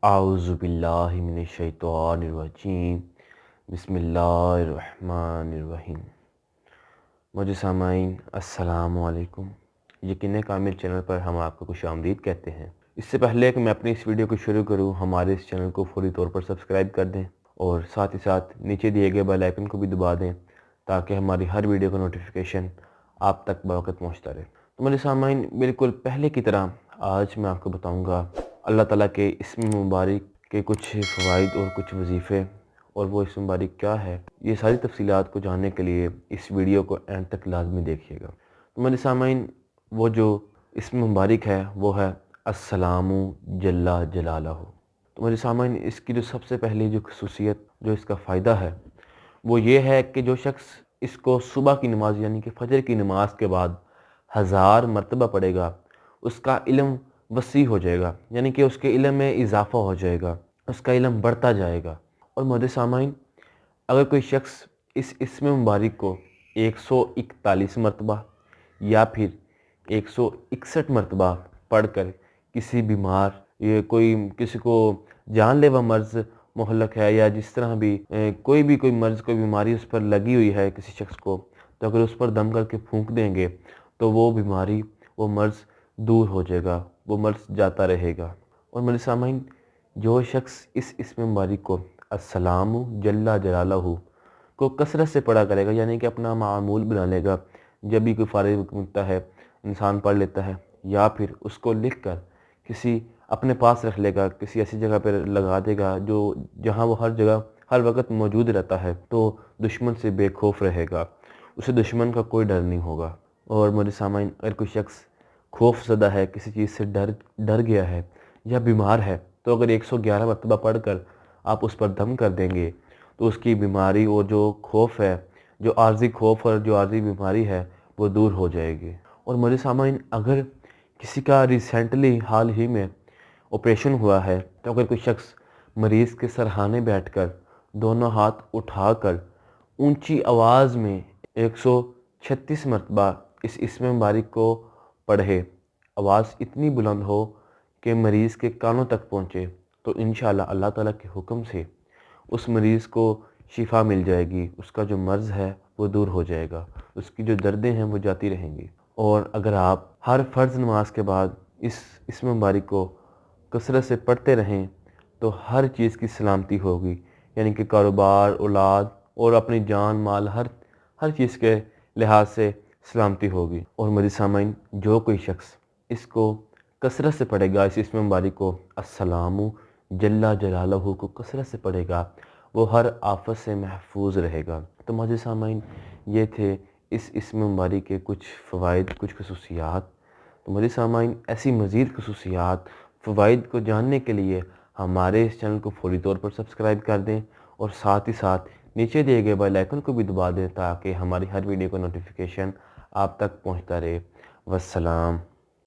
अऊज़ु बिल्लाहि मिनश शैतानिर रजीम बिस्मिल्लाहिर्रहमानिर्रहीम। मुझे सामाईन अस्सलामु अलैकुम। यकीन कामिल चैनल पर हम आपको खुशामदीद कहते हैं। इससे पहले कि मैं अपनी इस वीडियो को शुरू करूं, हमारे इस चैनल को फौरी तौर पर सब्सक्राइब कर दें और साथ ही साथ नीचे दिए गए बेल आइकन को भी दबा दें ताकि हमारी हर वीडियो का नोटिफिकेशन आप तक बवक़्त पहुँचता रहे। तो मेरे सामाईन, बिल्कुल पहले की तरह आज मैं आपको बताऊँगा अल्लाह ताला के इस्म मुबारक के कुछ फ़वाइद और कुछ वजीफ़े, और वो इस्म मुबारक क्या है, ये सारी तफसीलात को जानने के लिए इस वीडियो को एंड तक लाजमी देखिएगा। तो मेरे सामाईन, वो जो इस्म मुबारक है वो है अस्सलामु जल्ला जलालहू। तो मेरे सामाईन, इसकी जो सबसे पहली जो खसूसियत, जो इसका फ़ायदा है, वो ये है कि जो शख्स इसको सुबह की नमाज यानी कि फ़जर की नमाज के बाद 1000 मरतबा पढ़ेगा, उसका इल्म वसी हो जाएगा, यानी कि उसके इल्म में इजाफ़ा हो जाएगा, उसका इल्म बढ़ता जाएगा। और मोहतरम सामाईन, अगर कोई शख्स इस इस्म मुबारक को 141 मरतबा या फिर 161 मरतबा पढ़कर किसी बीमार, ये कोई किसी को जानलेवा मर्ज़ मुहल्लक है या जिस तरह भी कोई मर्ज़, कोई बीमारी उस पर लगी हुई है किसी शख्स को, तो अगर उस पर दम करके फूंक देंगे तो वो बीमारी, वो मर्ज़ दूर हो जाएगा, वो मर्ज़ जाता रहेगा। और मेरे सामाईन, जो शख्स इस इस्म मुबारक को अस्सलामु जल्ला जलालहू को कसरत से पढ़ा करेगा, यानी कि अपना मामूल बना लेगा, जब भी कोई फ़ारिग वक़्त मिलता है इंसान पढ़ लेता है, या फिर उसको लिख कर किसी अपने पास रख लेगा, किसी ऐसी जगह पर लगा देगा जो जहाँ वो हर जगह हर वक्त मौजूद रहता है, तो दुश्मन से बेखौफ रहेगा, उसे दुश्मन का कोई डर नहीं होगा। और मेरे सामाईन, अगर कोई शख्स खौफ ज़दा है, किसी चीज़ से डर डर गया है या बीमार है, तो अगर 111 मरतबा पढ़ कर आप उस पर दम कर देंगे तो उसकी बीमारी और जो खौफ है, जो आर्ज़ी खौफ और जो आर्ज़ी बीमारी है, वो दूर हो जाएगी। और मेरे सामाईन, अगर किसी का रिसेंटली हाल ही में ऑपरेशन हुआ है, तो अगर कोई शख्स मरीज़ के सरहाने बैठकर दोनों हाथ उठाकर ऊंची आवाज़ में 136 मरतबा इस इस्म मुबारक को पढ़े, आवाज़ इतनी बुलंद हो कि मरीज़ के कानों तक पहुँचे, तो इंशाअल्लाह अल्लाह ताला के हुक्म से उस मरीज़ को शिफा मिल जाएगी, उसका जो मर्ज़ है वो दूर हो जाएगा, उसकी जो दर्दें हैं वो जाती रहेंगी। और अगर आप हर फ़र्ज़ नमाज के बाद इस इस्म मुबारक को कसरत से पढ़ते रहें तो हर चीज़ की सलामती होगी, यानी कि कारोबार, औलाद और अपनी जान माल, हर चीज़ के लिहाज से सलामती होगी। और मेरे सामाईन, जो कोई शख्स इसको कसरत से पढ़ेगा, इस इस्म मुबारक को अस्सलामु जल्ला जलालहू को कसरत से पढ़ेगा, वो हर आफत से महफूज रहेगा। तो मुझे सामाईन, ये थे इस इस्म मुबारक के कुछ फ़वाइद, कुछ खसूसियात। तो मेरे सामाईन, ऐसी मज़ीद खसूसियात, फ़वाइद को जानने के लिए हमारे इस चैनल को फौरी तौर पर सब्सक्राइब कर दें और साथ ही साथ नीचे दिए गए बेल आइकन को भी दबा दें ताकि हमारी हर वीडियो का नोटिफिकेशन आप तक पहुंचता रहे। वस्सलाम।